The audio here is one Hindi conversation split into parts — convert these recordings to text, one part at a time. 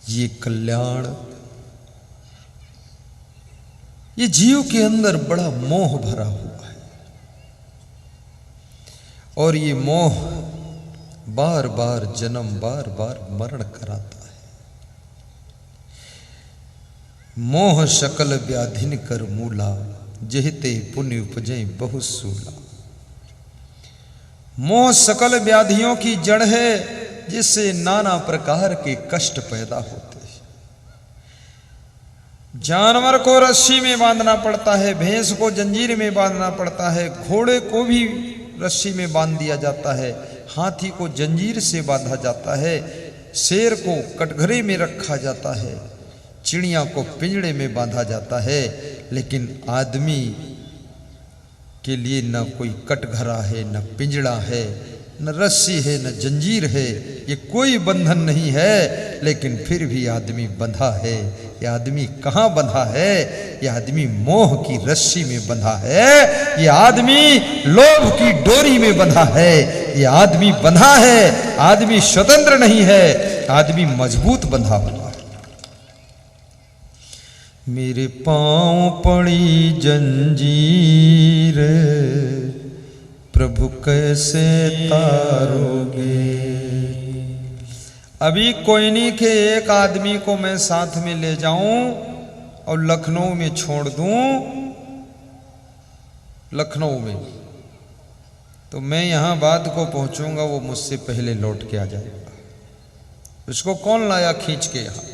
ये कल्याण, ये जीव के अंदर बड़ा मोह भरा हुआ है और ये मोह बार बार जन्म, बार बार मरण कराता है। मोह सकल व्याधिन कर मूला, जहते पुण्य उपजय बहुत सूला। मोह सकल व्याधियों की जड़ है, जिससे नाना प्रकार के कष्ट पैदा होते हैं। जानवर को रस्सी में बांधना पड़ता है, भैंस को जंजीर में बांधना पड़ता है, घोड़े को भी रस्सी में बांध दिया जाता है, हाथी को जंजीर से बांधा जाता है, शेर को कटघरे में रखा जाता है, चिड़िया को पिंजड़े में बांधा जाता है। लेकिन आदमी के लिए न कोई कटघरा है, न पिंजड़ा है, न रस्सी है, न जंजीर है, ये कोई बंधन नहीं है। लेकिन फिर भी आदमी बंधा है। ये आदमी कहाँ बंधा है? ये आदमी मोह की रस्सी में बंधा है, ये आदमी लोभ की डोरी में बंधा है, ये आदमी बंधा है। आदमी स्वतंत्र नहीं है, आदमी मजबूत बंधा हुआ है। मेरे पांव पड़ी जंजीर, प्रभु कैसे तारोगे। अभी कोयनी के एक आदमी को मैं साथ में ले जाऊं और लखनऊ में छोड़ दूं, लखनऊ में, तो मैं यहां बाद को पहुंचूंगा, वो मुझसे पहले लौट के आ जाएगा। उसको कौन लाया खींच के यहां?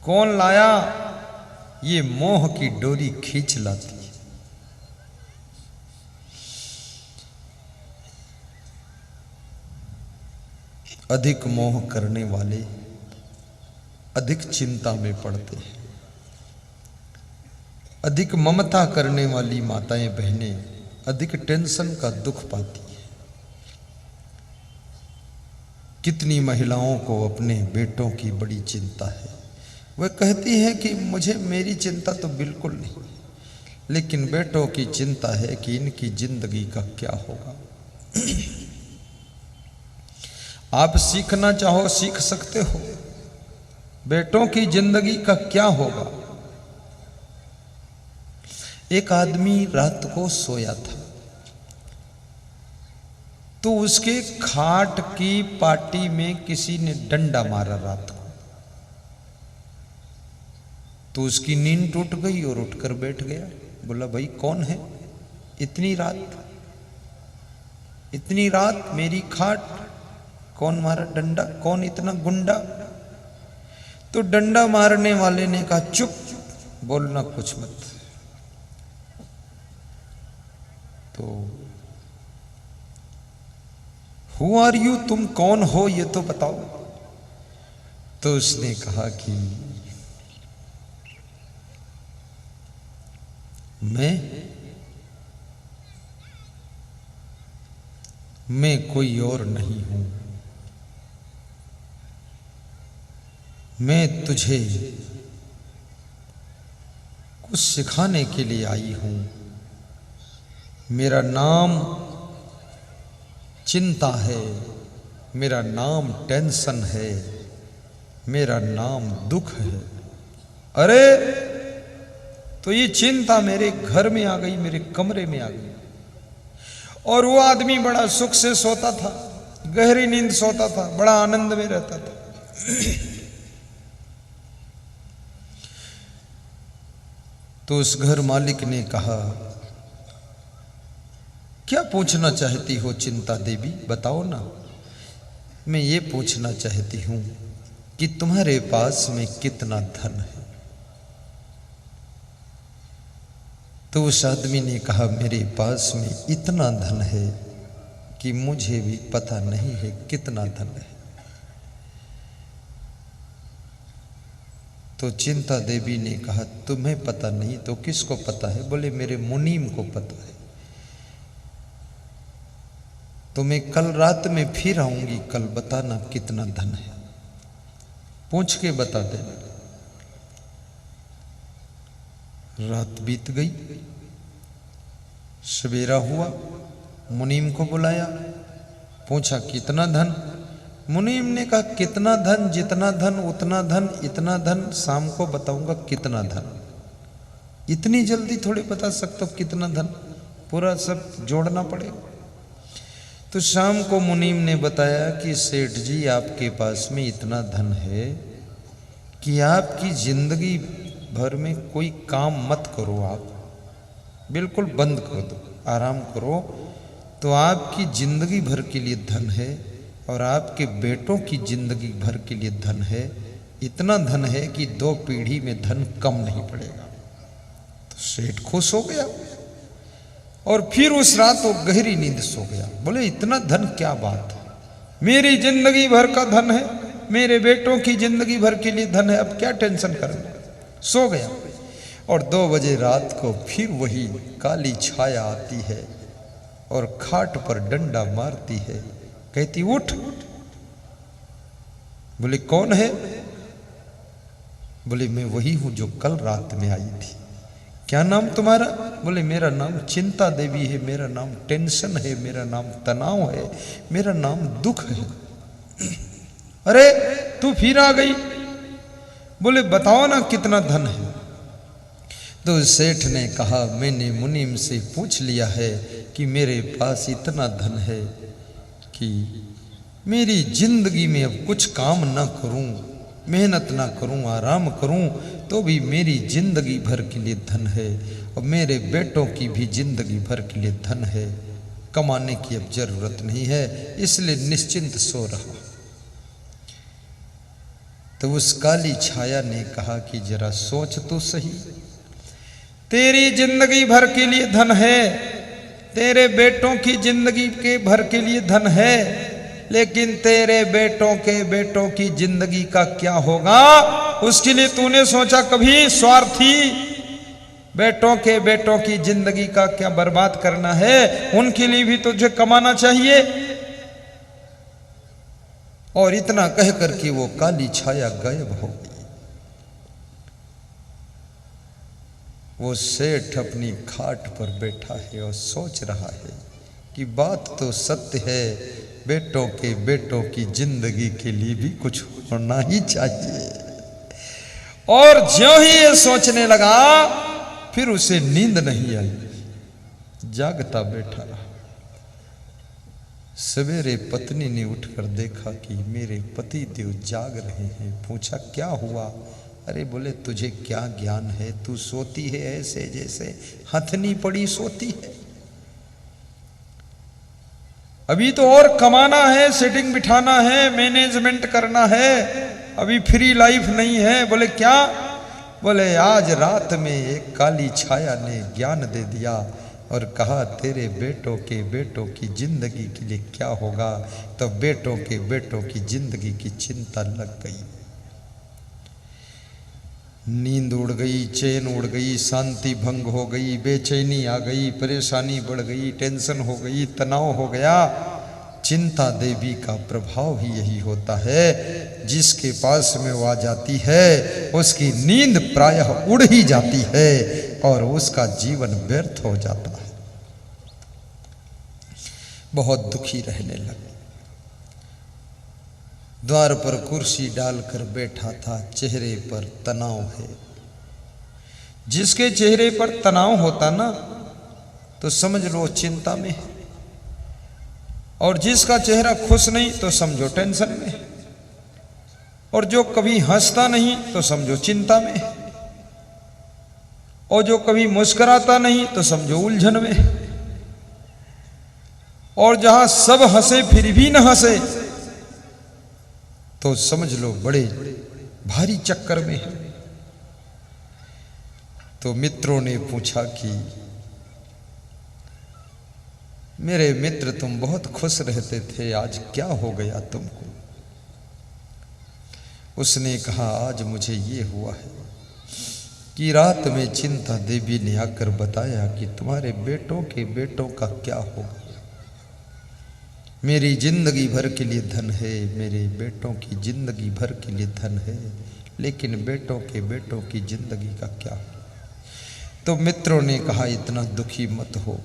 कौन लाया? ये मोह की डोरी खींच लाती है। अधिक मोह करने वाले अधिक चिंता में पड़ते हैं। अधिक ममता करने वाली माताएं बहनें अधिक टेंशन का दुख पाती है। कितनी महिलाओं को अपने बेटों की बड़ी चिंता है। वह कहती है कि मुझे, मेरी चिंता तो बिल्कुल नहीं, लेकिन बेटों की चिंता है कि इनकी जिंदगी का क्या होगा। आप सीखना चाहो सीख सकते हो, बेटों की जिंदगी का क्या होगा। एक आदमी रात को सोया था, तो उसके खाट की पाटी में किसी ने डंडा मारा रात को। तो उसकी नींद टूट गई और उठकर बैठ गया। बोला, भाई कौन है? इतनी रात मेरी खाट कौन मारा डंडा? कौन इतना गुंडा? तो डंडा मारने वाले ने कहा, चुप, बोलना कुछ मत। तो हु आर यू, तुम कौन हो ये तो बताओ। तो उसने कहा कि मैं कोई और नहीं हूं, मैं तुझे कुछ सिखाने के लिए आई हूं। मेरा नाम चिंता है, मेरा नाम टेंशन है, मेरा नाम दुख है। अरे तो ये चिंता मेरे घर में आ गई, मेरे कमरे में आ गई। और वो आदमी बड़ा सुख से सोता था, गहरी नींद सोता था, बड़ा आनंद में रहता था। तो उस घर मालिक ने कहा, क्या पूछना चाहती हो चिंता देवी, बताओ ना। मैं ये पूछना चाहती हूं कि तुम्हारे पास में कितना धन है। तो उस आदमी ने कहा, मेरे पास में इतना धन है कि मुझे भी पता नहीं है कितना धन है। तो चिंता देवी ने कहा, तुम्हें पता नहीं तो किसको पता है? बोले, मेरे मुनीम को पता है। तो मैं कल रात में फिर आऊंगी, कल बताना कितना धन है, पूछ के बता देना। रात बीत गई, सवेरा हुआ, मुनीम को बुलाया, पूछा कितना धन? मुनीम ने कहा कितना धन, जितना धन उतना धन, इतना धन शाम को बताऊंगा कितना धन। इतनी जल्दी थोड़ी बता सकते हो कितना धन, पूरा सब जोड़ना पड़ेगा। तो शाम को मुनीम ने बताया कि सेठ जी आपके पास में इतना धन है कि आपकी जिंदगी भर में कोई काम मत करो, आप बिल्कुल बंद कर दो, आराम करो, तो आपकी जिंदगी भर के लिए धन है और आपके बेटों की जिंदगी भर के लिए धन है। इतना धन है कि 2 पीढ़ी में धन कम नहीं पड़ेगा। तो सेठ खुश हो गया और फिर उस रात वो गहरी नींद सो गया। बोले इतना धन क्या बात है, मेरी जिंदगी भर का धन है, मेरे बेटों की जिंदगी भर के लिए धन है, अब क्या टेंशन करना। सो गया और 2 बजे रात को फिर वही काली छाया आती है और खाट पर डंडा मारती है, कहती उठ। बोले कौन है? बोले मैं वही हूं जो कल रात में आई थी। क्या नाम तुम्हारा? बोले मेरा नाम चिंता देवी है, मेरा नाम टेंशन है, मेरा नाम तनाव है, मेरा नाम दुख है। अरे तू फिर आ गई। बोले बताओ ना कितना धन है। तो सेठ ने कहा मैंने मुनीम से पूछ लिया है कि मेरे पास इतना धन है कि मेरी जिंदगी में अब कुछ काम ना करूं, मेहनत ना करूं, आराम करूं तो भी मेरी जिंदगी भर के लिए धन है और मेरे बेटों की भी जिंदगी भर के लिए धन है। कमाने की अब जरूरत नहीं है, इसलिए निश्चिंत सो रहा। तो उस काली छाया ने कहा कि जरा सोच तो सही, तेरी जिंदगी भर के लिए धन है, तेरे बेटों की जिंदगी के भर के लिए धन है, लेकिन तेरे बेटों के बेटों की जिंदगी का क्या होगा उसके लिए तूने सोचा कभी? स्वार्थी, बेटों के बेटों की जिंदगी का क्या बर्बाद करना है, उनके लिए भी तुझे कमाना चाहिए। और इतना कह करके वो काली छाया गायब हो गई। वो सेठ अपनी खाट पर बैठा है और सोच रहा है कि बात तो सत्य है, बेटों के बेटों की जिंदगी के लिए भी कुछ होना ही चाहिए। और ज्यों ही ये सोचने लगा फिर उसे नींद नहीं आई, जागता बैठा रहा। सवेरे पत्नी ने उठकर देखा कि मेरे पति देव जाग रहे हैं। पूछा क्या हुआ? अरे बोले तुझे क्या ज्ञान है, तू सोती है ऐसे जैसे हथनी पड़ी सोती है। अभी तो और कमाना है, सेटिंग बिठाना है, मैनेजमेंट करना है, अभी फ्री लाइफ नहीं है। बोले क्या? बोले आज रात में एक काली छाया ने ज्ञान दे दिया और कहा तेरे बेटों के बेटों की जिंदगी के लिए क्या होगा। तो बेटों के बेटों की जिंदगी की चिंता लग गई। नींद उड़ गई, चैन उड़ गई, शांति भंग हो गई, बेचैनी आ गई, परेशानी बढ़ गई, टेंशन हो गई, तनाव हो गया। चिंता देवी का प्रभाव ही यही होता है, जिसके पास में वो आ जाती है उसकी नींद प्रायः उड़ ही जाती है और उसका जीवन व्यर्थ हो जाता है। बहुत दुखी रहने लगे। द्वार पर कुर्सी डालकर बैठा था, चेहरे पर तनाव है। जिसके चेहरे पर तनाव होता ना तो समझ लो चिंता में है, और जिसका चेहरा खुश नहीं तो समझो टेंशन में है, और जो कभी हंसता नहीं तो समझो चिंता में है, और जो कभी मुस्कुराता नहीं तो समझो उलझन में है, और जहां सब हंसे फिर भी न हंसे तो समझ लो बड़े भारी चक्कर में है। तो मित्रों ने पूछा कि मेरे मित्र तुम बहुत खुश रहते थे, आज क्या हो गया तुमको? उसने कहा आज मुझे ये हुआ है कि रात में चिंता देवी ने आकर बताया कि तुम्हारे बेटों के बेटों का क्या होगा। मेरी जिंदगी भर के लिए धन है, मेरे बेटों की जिंदगी भर के लिए धन है, लेकिन बेटों के बेटों की जिंदगी का क्या हो? तो मित्रों ने कहा इतना दुखी मत हो,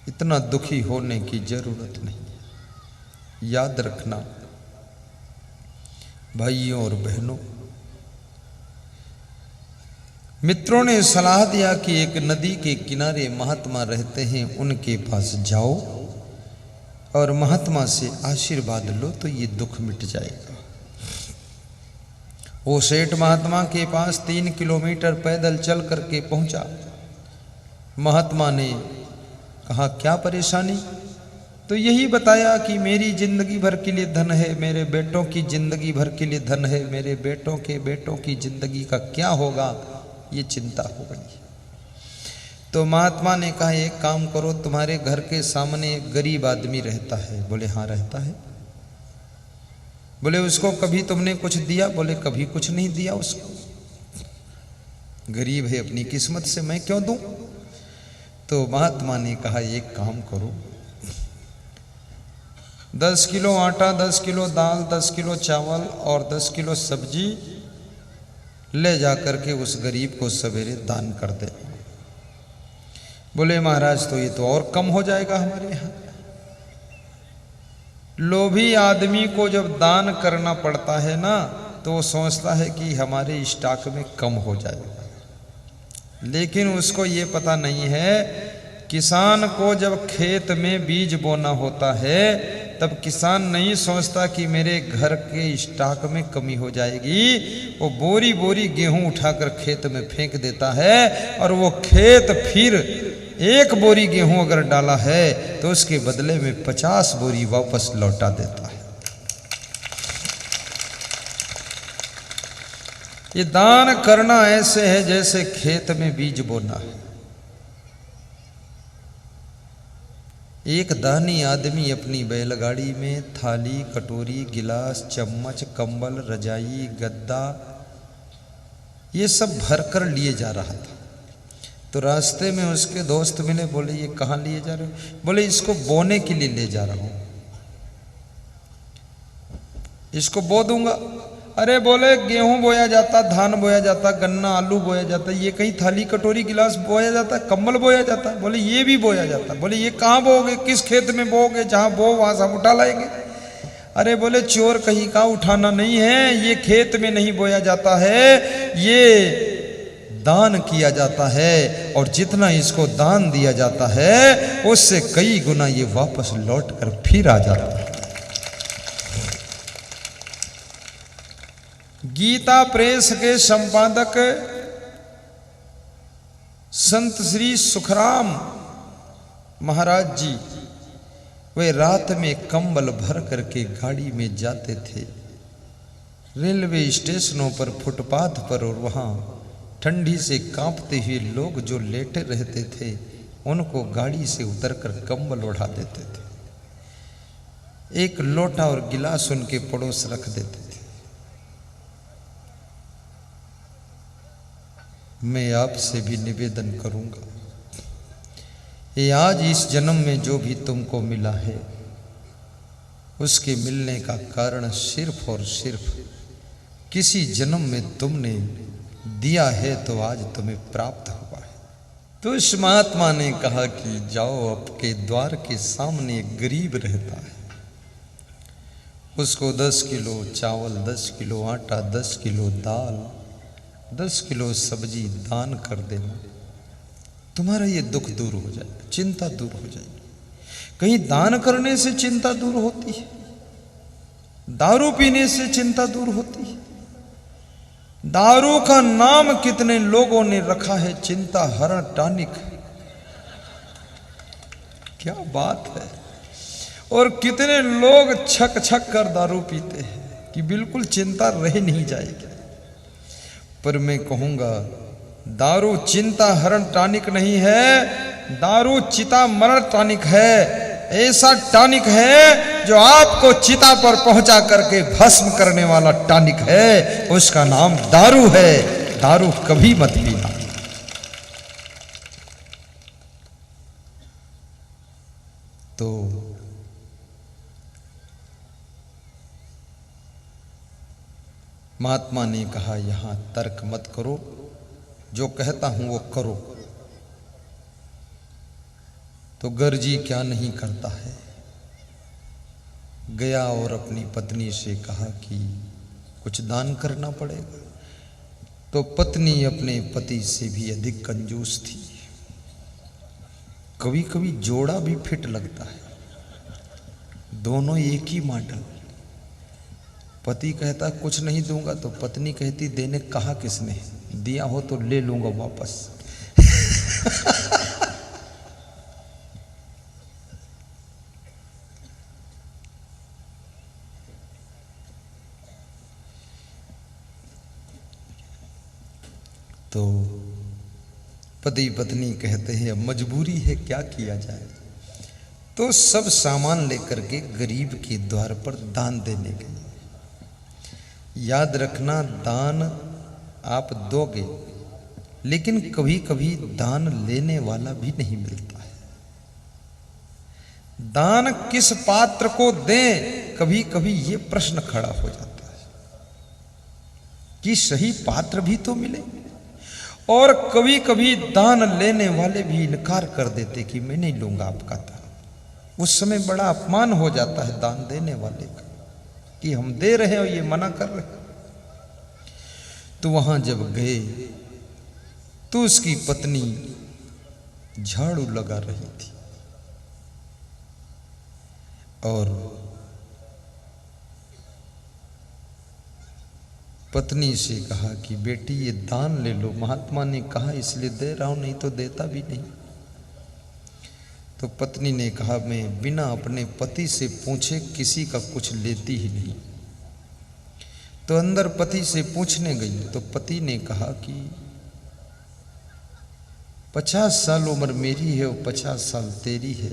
इतना दुखी होने की जरूरत नहीं। याद रखना भाइयों और बहनों, मित्रों ने सलाह दिया कि एक नदी के किनारे महात्मा रहते हैं, उनके पास जाओ और महात्मा से आशीर्वाद लो तो ये दुख मिट जाएगा। वो सेठ महात्मा के पास 3 किलोमीटर पैदल चल करके पहुंचा। महात्मा ने कहा, क्या परेशानी? तो यही बताया कि मेरी जिंदगी भर के लिए धन है, मेरे बेटों की जिंदगी भर के लिए धन है, मेरे बेटों के बेटों की जिंदगी का क्या होगा, ये चिंता हो गई। तो महात्मा ने कहा, एक काम करो, तुम्हारे घर के सामने एक गरीब आदमी रहता है। बोले हाँ रहता है। बोले उसको कभी तुमने कुछ दिया? बोले कभी कुछ नहीं दिया उसको, गरीब है, अपनी किस्मत से मैं क्यों दूं? तो महात्मा ने कहा, एक काम करो, 10 किलो आटा, 10 किलो दाल, 10 किलो चावल और 10 किलो सब्जी ले जाकर के उस गरीब को सवेरे दान कर दे। बोले महाराज तो ये तो और कम हो जाएगा हमारे यहाँ। लोभी आदमी को जब दान करना पड़ता है ना, तो वो सोचता है कि हमारे स्टॉक में कम हो जाएगा, लेकिन उसको ये पता नहीं है, किसान को जब खेत में बीज बोना होता है तब किसान नहीं सोचता कि मेरे घर के स्टॉक में कमी हो जाएगी। वो बोरी बोरी गेहूं उठाकर खेत में फेंक देता है और वो खेत फिर 1 बोरी गेहूं अगर डाला है तो उसके बदले में 50 बोरी वापस लौटा देता है। ये दान करना ऐसे है जैसे खेत में बीज बोना है। एक दानी आदमी अपनी बैलगाड़ी में थाली, कटोरी, गिलास, चम्मच, कंबल, रजाई, गद्दा ये सब भर कर लिए जा रहा था। तो रास्ते में उसके दोस्त मिले, बोले ये कहाँ लिए जा रहे हो? बोले इसको बोने के लिए ले जा रहा हूं, इसको बो दूंगा। अरे बोले गेहूं बोया जाता, धान बोया जाता, गन्ना आलू बोया जाता, ये कहीं थाली कटोरी गिलास बोया जाता, कंबल बोया जाता? बोले ये भी बोया जाता। बोले ये कहाँ बोओगे, किस खेत में बोओगे? जहां बो वहां से हम उठा लाएंगे। अरे बोले चोर कहीं का उठाना नहीं है, ये खेत में नहीं बोया जाता है, ये दान किया जाता है और जितना इसको दान दिया जाता है उससे कई गुना ये वापस लौट कर फिर आ जाता है। गीता प्रेस के संपादक संत श्री सुखराम महाराज जी, वे रात में कंबल भर करके गाड़ी में जाते थे रेलवे स्टेशनों पर, फुटपाथ पर, और वहां ठंडी से कांपते हुए लोग जो लेटे रहते थे उनको गाड़ी से उतरकर कंबल ओढ़ा देते थे। एक लोटा और गिलास उनके पड़ोस रख देते थे। मैं आपसे भी निवेदन करूंगा, ये आज इस जन्म में जो भी तुमको मिला है उसके मिलने का कारण सिर्फ और सिर्फ किसी जन्म में तुमने दिया है तो आज तुम्हें प्राप्त हुआ है। तो इस महात्मा ने कहा कि जाओ, आपके द्वार के सामने एक गरीब रहता है, उसको 10 किलो चावल, 10 किलो आटा, 10 किलो दाल, 10 किलो सब्जी दान कर देना, तुम्हारा ये दुख दूर हो जाएगा, चिंता दूर हो जाएगी। कहीं दान करने से चिंता दूर होती है? दारू पीने से चिंता दूर होती है? दारू का नाम कितने लोगों ने रखा है, चिंता हरण टॉनिक। क्या बात है। और कितने लोग छक छक कर दारू पीते हैं कि बिल्कुल चिंता रह नहीं जाएगी। पर मैं कहूंगा, दारू चिंता हरण टॉनिक नहीं है, दारू चिता मरण टॉनिक है। ऐसा टॉनिक है जो आपको चिता पर पहुंचा करके भस्म करने वाला टॉनिक है, उसका नाम दारू है। दारू कभी मत पीना। तो महात्मा ने कहा, यहां तर्क मत करो, जो कहता हूं वो करो। तो गर्जी क्या नहीं करता है। गया और अपनी पत्नी से कहा कि कुछ दान करना पड़ेगा। तो पत्नी अपने पति से भी अधिक कंजूस थी। कभी कभी जोड़ा भी फिट लगता है, दोनों एक ही मॉडल। पति कहता कुछ नहीं दूंगा, तो पत्नी कहती देने कहा किसने, दिया हो तो ले लूंगा वापस। तो पति पत्नी कहते हैं अब मजबूरी है, क्या किया जाए। तो सब सामान लेकर के गरीब के द्वार पर दान देने गए। याद रखना, दान आप दोगे, लेकिन कभी कभी दान लेने वाला भी नहीं मिलता है। दान किस पात्र को दें, कभी कभी ये प्रश्न खड़ा हो जाता है कि सही पात्र भी तो मिले। और कभी कभी दान लेने वाले भी इनकार कर देते कि मैं नहीं लूंगा आपका दान। उस समय बड़ा अपमान हो जाता है दान देने वाले का कि हम दे रहे हैं और ये मना कर रहे हैं। तो वहां जब गए तो उसकी पत्नी झाड़ू लगा रही थी और पत्नी से कहा कि बेटी ये दान ले लो, महात्मा ने कहा इसलिए दे रहा हूं, नहीं तो देता भी नहीं। तो पत्नी ने कहा मैं बिना अपने पति से पूछे किसी का कुछ लेती ही नहीं। तो अंदर पति से पूछने गई तो पति ने कहा कि 50 साल उम्र मेरी है और 50 साल तेरी है,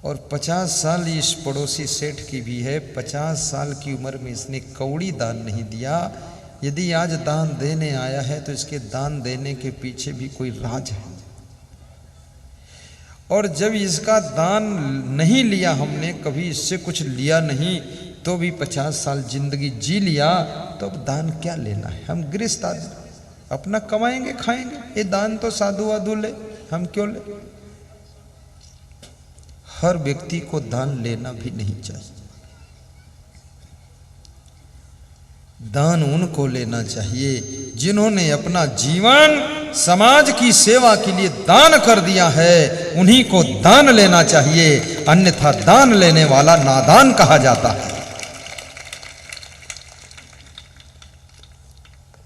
और 50 साल इस पड़ोसी सेठ की भी है। 50 साल की उम्र में इसने कौड़ी दान नहीं दिया। यदि आज दान देने आया है तो इसके दान देने के पीछे भी कोई राज है। और जब इसका दान नहीं लिया हमने, कभी इससे कुछ लिया नहीं, तो भी 50 साल जिंदगी जी लिया, तो अब दान क्या लेना है। हम गृहस्थ आदमी अपना कमाएंगे खाएंगे, ये दान तो साधु वाधु ले, हम क्यों ले। हर व्यक्ति को दान लेना भी नहीं चाहिए। दान उनको लेना चाहिए जिन्होंने अपना जीवन समाज की सेवा के लिए दान कर दिया है, उन्हीं को दान लेना चाहिए, अन्यथा दान लेने वाला नादान कहा जाता है।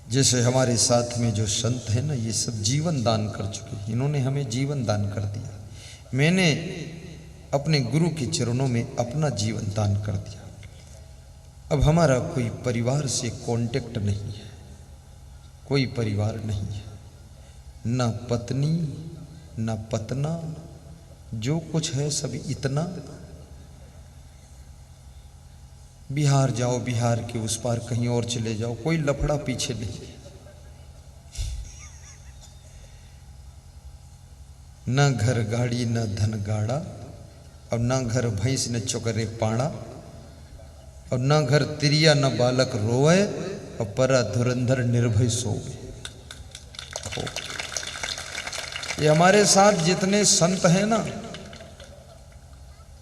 जैसे हमारे साथ में जो संत है ना, ये सब जीवन दान कर चुके, इन्होंने हमें जीवन दान कर दिया। मैंने अपने गुरु के चरणों में अपना जीवन दान कर दिया। अब हमारा कोई परिवार से कांटेक्ट नहीं है, कोई परिवार नहीं है, ना पत्नी ना पतना, जो कुछ है सब इतना। बिहार जाओ, बिहार के उस पार कहीं और चले जाओ, कोई लफड़ा पीछे नहीं। ना घर गाड़ी ना धन गाड़ा, और ना घर भैंस न चोकरे पाड़ा, और ना घर तिरिया न बालक रोए, और परा धुरंधर निर्भय सोवे। ये हमारे साथ जितने संत हैं ना,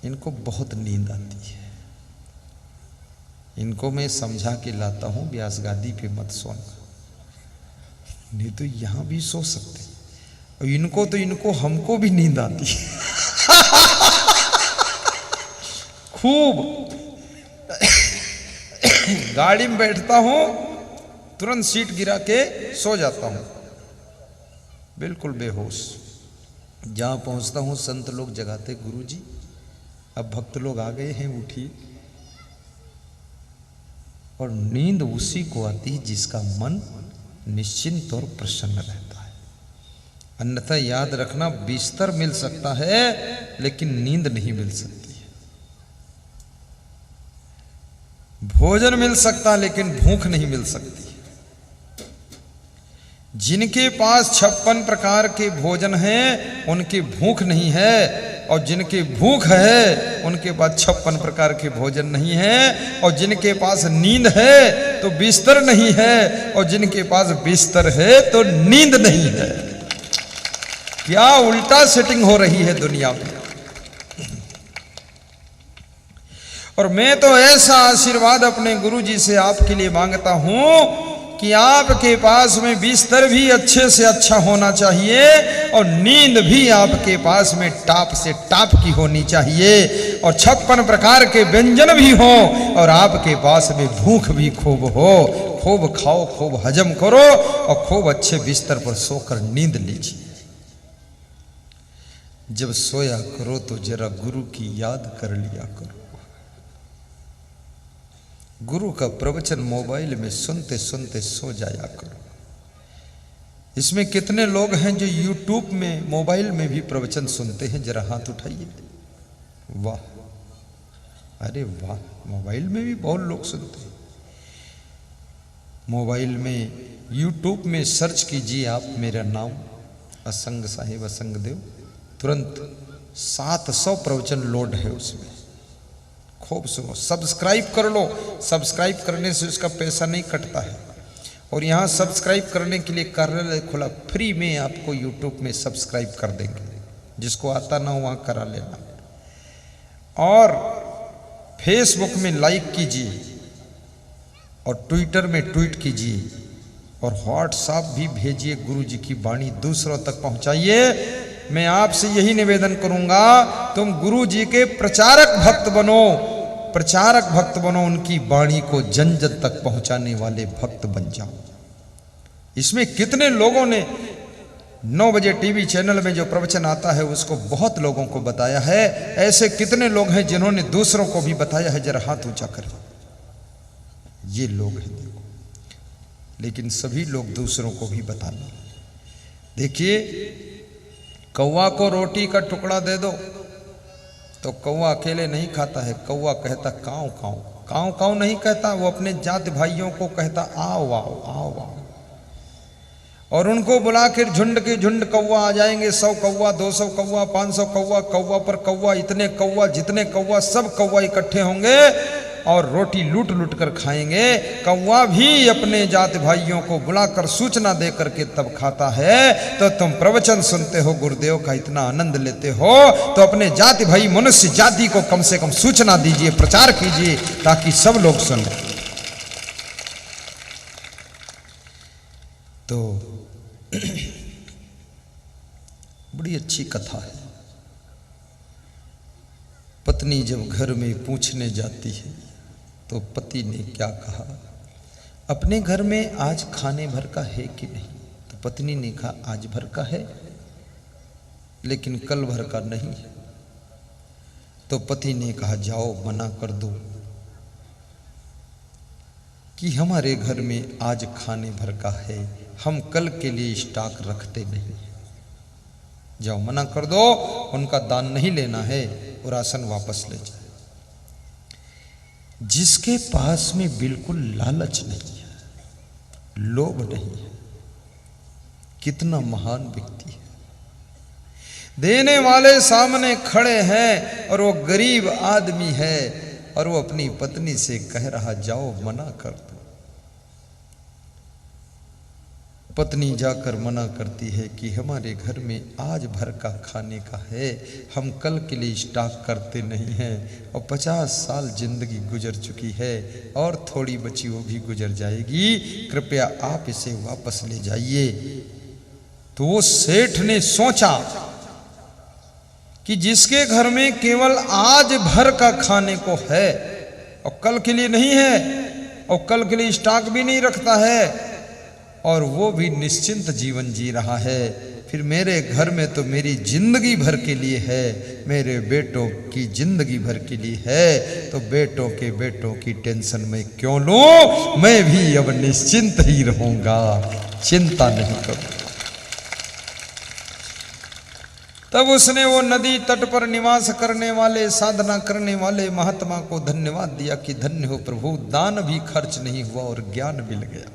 इनको बहुत नींद आती है। इनको मैं समझा के लाता हूं, व्यास गादी पे मत सोना, नहीं तो यहां भी सो सकते। और इनको हमको भी नींद आती है खूब। गाड़ी में बैठता हूं, तुरंत सीट गिरा के सो जाता हूं, बिल्कुल बेहोश। जहां पहुंचता हूं संत लोग जगाते, गुरुजी अब भक्त लोग आ गए हैं, उठिए। और नींद उसी को आती है जिसका मन निश्चिंत और प्रसन्न रहता है। अन्यथा याद रखना, बिस्तर मिल सकता है लेकिन नींद नहीं मिल सकती है। भोजन मिल सकता लेकिन भूख नहीं मिल सकती। जिनके पास 56 प्रकार के भोजन हैं उनकी भूख नहीं है, और जिनकी भूख है उनके पास 56 प्रकार के भोजन नहीं है। और जिनके पास नींद है तो बिस्तर नहीं है, और जिनके पास बिस्तर है तो नींद नहीं है। क्या उल्टा सेटिंग हो रही है दुनिया में। और मैं तो ऐसा आशीर्वाद अपने गुरु जी से आपके लिए मांगता हूं कि आपके पास में बिस्तर भी अच्छे से अच्छा होना चाहिए और नींद भी आपके पास में टाप से टाप की होनी चाहिए और 56 प्रकार के व्यंजन भी हो और आपके पास में भूख भी खूब हो। खूब खाओ, खूब हजम करो और खूब अच्छे बिस्तर पर सोकर नींद लीजिए। जब सोया करो तो जरा गुरु की याद कर लिया करो। गुरु का प्रवचन मोबाइल में सुनते सुनते सो जाया करो। इसमें कितने लोग हैं जो यूट्यूब में मोबाइल में भी प्रवचन सुनते हैं? जरा हाथ उठाइए। वाह, अरे वाह, मोबाइल में भी बहुत लोग सुनते हैं। मोबाइल में यूट्यूब में सर्च कीजिए आप मेरा नाम असंग साहिब असंग देव, तुरंत 700 प्रवचन लोड है उसमें। खूब सुनो, सब्सक्राइब कर लो। सब्सक्राइब करने से उसका पैसा नहीं कटता है। और यहाँ सब्सक्राइब करने के लिए कार्यालय खुला, फ्री में आपको यूट्यूब में सब्सक्राइब कर देंगे। जिसको आता ना हो वहाँ करा लेना। और फेसबुक में लाइक कीजिए और ट्विटर में ट्वीट कीजिए और व्हाट्सएप भी भेजिए। गुरु जी की वाणी दूसरों तक पहुंचाइए। मैं आपसे यही निवेदन करूंगा, तुम गुरु जी के प्रचारक भक्त बनो, प्रचारक भक्त बनो, उनकी वाणी को जन जन तक पहुंचाने वाले भक्त बन जाओ। इसमें कितने लोगों ने 9 बजे टीवी चैनल में जो प्रवचन आता है उसको बहुत लोगों को बताया है। ऐसे कितने लोग हैं जिन्होंने दूसरों को भी बताया है? जरा हाथ ऊंचा करें। ये लोग हैं, देखो। लेकिन सभी लोग दूसरों को भी बताना। देखिए, कौवा को रोटी का टुकड़ा दे दो तो कौवा अकेले नहीं खाता है। कौवा कहता काव काव, काव काव नहीं कहता, वो अपने जाति भाइयों को कहता आओ आओ आओ आओ। और उनको बुलाकर झुंड के झुंड कौवा आ जाएंगे। 100 कौवा, 200 कौवा, 500 कौवा, कौवा पर कौवा, इतने कौवा, जितने कौवा, सब कौवा इकट्ठे होंगे और रोटी लूट लूट कर खाएंगे। कौवा भी अपने जाति भाइयों को बुलाकर सूचना दे करके तब खाता है। तो तुम प्रवचन सुनते हो, गुरुदेव का इतना आनंद लेते हो, तो अपने जाति भाई मनुष्य जाति को कम से कम सूचना दीजिए, प्रचार कीजिए, ताकि सब लोग सुने। तो बड़ी अच्छी कथा है। पत्नी जब घर में पूछने जाती है तो पति ने क्या कहा, अपने घर में आज खाने भर का है कि नहीं? तो पत्नी ने कहा आज भर का है, लेकिन कल भर का नहीं है। तो पति ने कहा जाओ मना कर दो कि हमारे घर में आज खाने भर का है, हम कल के लिए स्टॉक रखते नहीं। जाओ मना कर दो, उनका दान नहीं लेना है और राशन वापस ले जाए। जिसके पास में बिल्कुल लालच नहीं है, लोभ नहीं है, कितना महान व्यक्ति है। देने वाले सामने खड़े हैं और वो गरीब आदमी है और वो अपनी पत्नी से कह रहा जाओ मना कर दो। पत्नी जाकर मना करती है कि हमारे घर में आज भर का खाने का है, हम कल के लिए स्टॉक करते नहीं हैं और 50 साल जिंदगी गुजर चुकी है और थोड़ी बची वो भी गुजर जाएगी, कृपया आप इसे वापस ले जाइए। तो वो सेठ ने सोचा कि जिसके घर में केवल आज भर का खाने को है और कल के लिए नहीं है और कल के लिए स्टॉक भी नहीं रखता है और वो भी निश्चिंत जीवन जी रहा है, फिर मेरे घर में तो मेरी जिंदगी भर के लिए है, मेरे बेटों की जिंदगी भर के लिए है, तो बेटों की टेंशन मैं क्यों लूं? मैं भी अब निश्चिंत ही रहूंगा, चिंता नहीं करूंगा। तब उसने वो नदी तट पर निवास करने वाले, साधना करने वाले महात्मा को धन्यवाद दिया कि धन्य हो प्रभु, दान भी खर्च नहीं हुआ और ज्ञान मिल गया।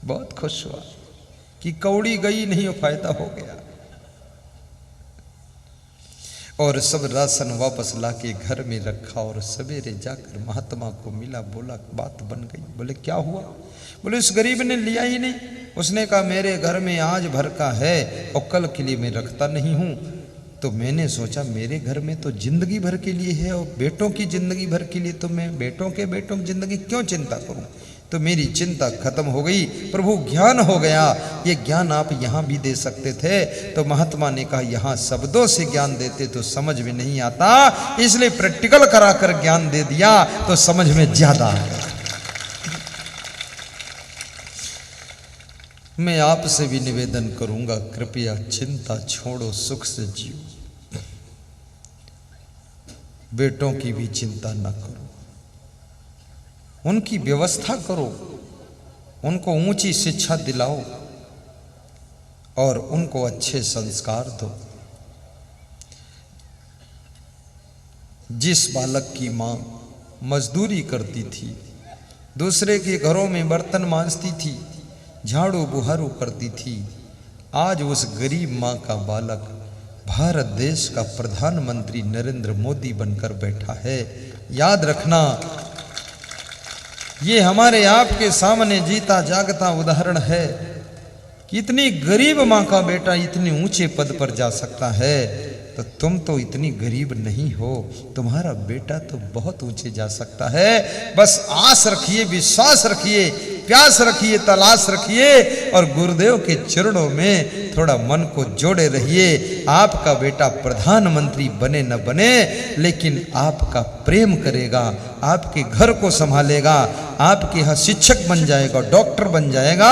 बहुत खुश हुआ कि कौड़ी गई नहीं, फायदा हो गया। और सब राशन वापस लाके घर में रखा और सवेरे जाकर महात्मा को मिला, बोला बात बन गई। बोले क्या हुआ? बोले उस गरीब ने लिया ही नहीं। उसने कहा मेरे घर में आज भर का है और कल के लिए मैं रखता नहीं हूं। तो मैंने सोचा मेरे घर में तो जिंदगी भर के लिए है और बेटों की जिंदगी भर के लिए, तो मैं बेटों की जिंदगी क्यों चिंता करूं। तो मेरी चिंता खत्म हो गई, प्रभु ज्ञान हो गया। ये ज्ञान आप यहाँ भी दे सकते थे। तो महात्मा ने कहा यहाँ शब्दों से ज्ञान देते तो समझ में नहीं आता, इसलिए प्रैक्टिकल कराकर ज्ञान दे दिया तो समझ में ज्यादा आया। मैं आपसे भी निवेदन करूंगा, कृपया चिंता छोड़ो, सुख से जियो। बेटों की भी चिंता न करो, उनकी व्यवस्था करो, उनको ऊंची शिक्षा दिलाओ और उनको अच्छे संस्कार दो। जिस बालक की मां मजदूरी करती थी, दूसरे के घरों में बर्तन मांजती थी, झाड़ू बुहारू करती थी, आज उस गरीब मां का बालक भारत देश का प्रधानमंत्री नरेंद्र मोदी बनकर बैठा है। याद रखना, ये हमारे आपके सामने जीता जागता उदाहरण है कि इतनी गरीब मां का बेटा इतने ऊंचे पद पर जा सकता है, तो तुम तो इतनी गरीब नहीं हो, तुम्हारा बेटा तो बहुत ऊंचे जा सकता है। बस आस रखिए, विश्वास रखिए, प्यास रखिए, तलाश रखिए और गुरुदेव के चरणों में थोड़ा मन को जोड़े रहिए। आपका बेटा प्रधानमंत्री बने न बने, लेकिन आपका प्रेम करेगा, आपके घर को संभालेगा, आपके यहाँ शिक्षक बन जाएगा, डॉक्टर बन जाएगा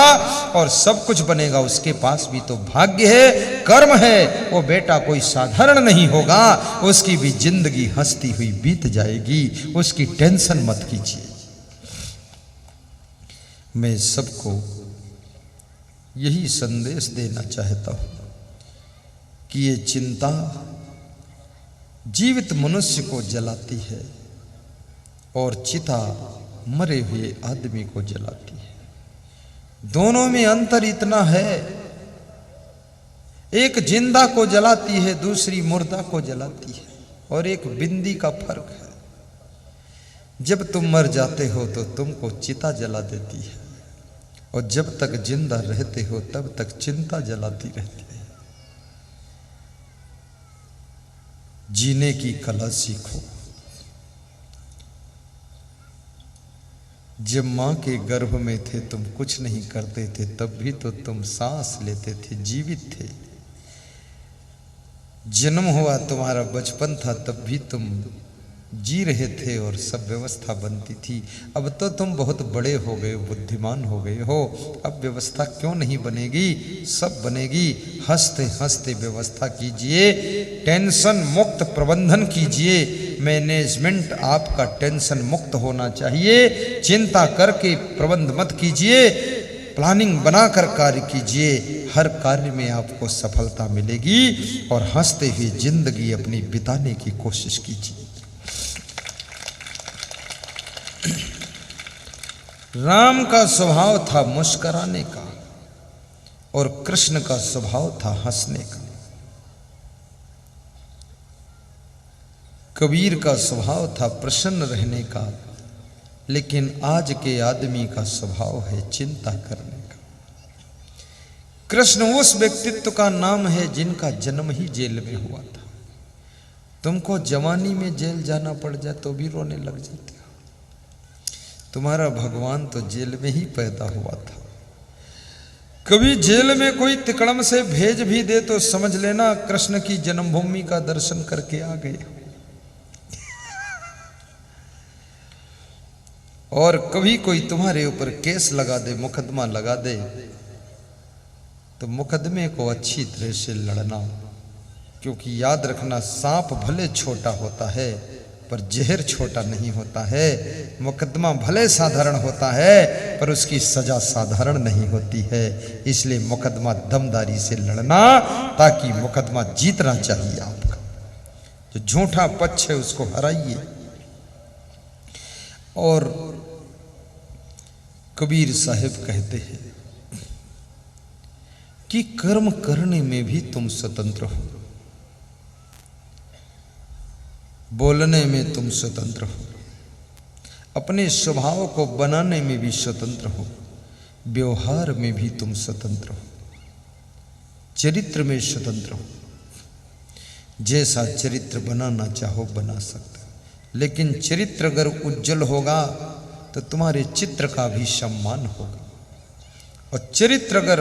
और सब कुछ बनेगा। उसके पास भी तो भाग्य है, कर्म है। वो बेटा कोई साधारण नहीं होगा, उसकी भी जिंदगी हंसती हुई बीत जाएगी। उसकी टेंशन मत कीजिए। मैं सबको यही संदेश देना चाहता हूं कि ये चिंता जीवित मनुष्य को जलाती है और चिता मरे हुए आदमी को जलाती है। दोनों में अंतर इतना है, एक जिंदा को जलाती है, दूसरी मुर्दा को जलाती है, और एक बिंदी का फर्क है। जब तुम मर जाते हो तो तुमको चिता जला देती है, और जब तक जिंदा रहते हो तब तक चिंता जलाती रहती है। जीने की कला सीखो। जब मां के गर्भ में थे तुम कुछ नहीं करते थे, तब भी तो तुम सांस लेते थे, जीवित थे। जन्म हुआ, तुम्हारा बचपन था, तब भी तुम जी रहे थे और सब व्यवस्था बनती थी। अब तो तुम बहुत बड़े हो गए, बुद्धिमान हो गए हो, अब व्यवस्था क्यों नहीं बनेगी? सब बनेगी। हंसते हंसते व्यवस्था कीजिए, टेंशन मुक्त प्रबंधन कीजिए। मैनेजमेंट आपका टेंशन मुक्त होना चाहिए। चिंता करके प्रबंध मत कीजिए, प्लानिंग बनाकर कार्य कीजिए। हर कार्य में आपको सफलता मिलेगी और हंसते हुए जिंदगी अपनी बिताने की कोशिश कीजिए। राम का स्वभाव था मुस्कुराने का और कृष्ण का स्वभाव था हंसने का। कबीर का स्वभाव था प्रसन्न रहने का, लेकिन आज के आदमी का स्वभाव है चिंता करने का। कृष्ण उस व्यक्तित्व का नाम है जिनका जन्म ही जेल में हुआ था। तुमको जवानी में जेल जाना पड़ जाए तो भी रोने लग जाते हो। तुम्हारा भगवान तो जेल में ही पैदा हुआ था। कभी जेल में कोई तिकड़म से भेज भी दे तो समझ लेना कृष्ण की जन्मभूमि का दर्शन करके आ गए। और कभी कोई तुम्हारे ऊपर केस लगा दे, मुकदमा लगा दे, तो मुकदमे को अच्छी तरह से लड़ना, क्योंकि याद रखना सांप भले छोटा होता है पर जहर छोटा नहीं होता है। मुकदमा भले साधारण होता है पर उसकी सजा साधारण नहीं होती है। इसलिए मुकदमा दमदारी से लड़ना, ताकि मुकदमा जीतना चाहिए आपका। जो झूठा पक्ष है उसको हराइए। और कबीर साहब कहते हैं कि कर्म करने में भी तुम स्वतंत्र हो, बोलने में तुम स्वतंत्र हो, अपने स्वभाव को बनाने में भी स्वतंत्र हो, व्यवहार में भी तुम स्वतंत्र हो, चरित्र में स्वतंत्र हो। जैसा चरित्र बनाना चाहो बना सकते हो, लेकिन चरित्र अगर उज्जवल होगा तो तुम्हारे चित्र का भी सम्मान होगा, और चरित्र अगर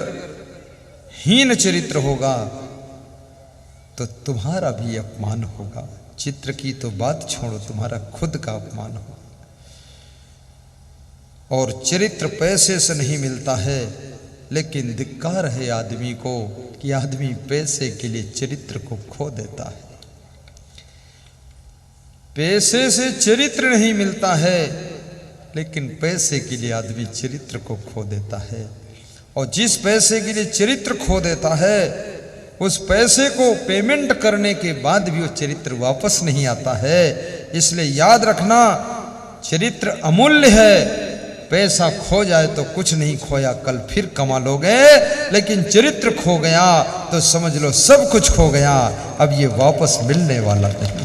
हीन चरित्र होगा तो तुम्हारा भी अपमान होगा। चित्र की तो बात छोड़ो, तुम्हारा खुद का अपमान होगा। और चरित्र पैसे से नहीं मिलता है, लेकिन धिक्कार है आदमी को कि आदमी पैसे के लिए चरित्र को खो देता है। पैसे से चरित्र नहीं मिलता है, लेकिन पैसे के लिए आदमी चरित्र को खो देता है। और जिस पैसे के लिए चरित्र खो देता है, उस पैसे को पेमेंट करने के बाद भी वो चरित्र वापस नहीं आता है। इसलिए याद रखना, चरित्र अमूल्य है। पैसा खो जाए तो कुछ नहीं खोया, कल फिर कमा लोगे, लेकिन चरित्र खो गया तो समझ लो सब कुछ खो गया, अब ये वापस मिलने वाला नहीं।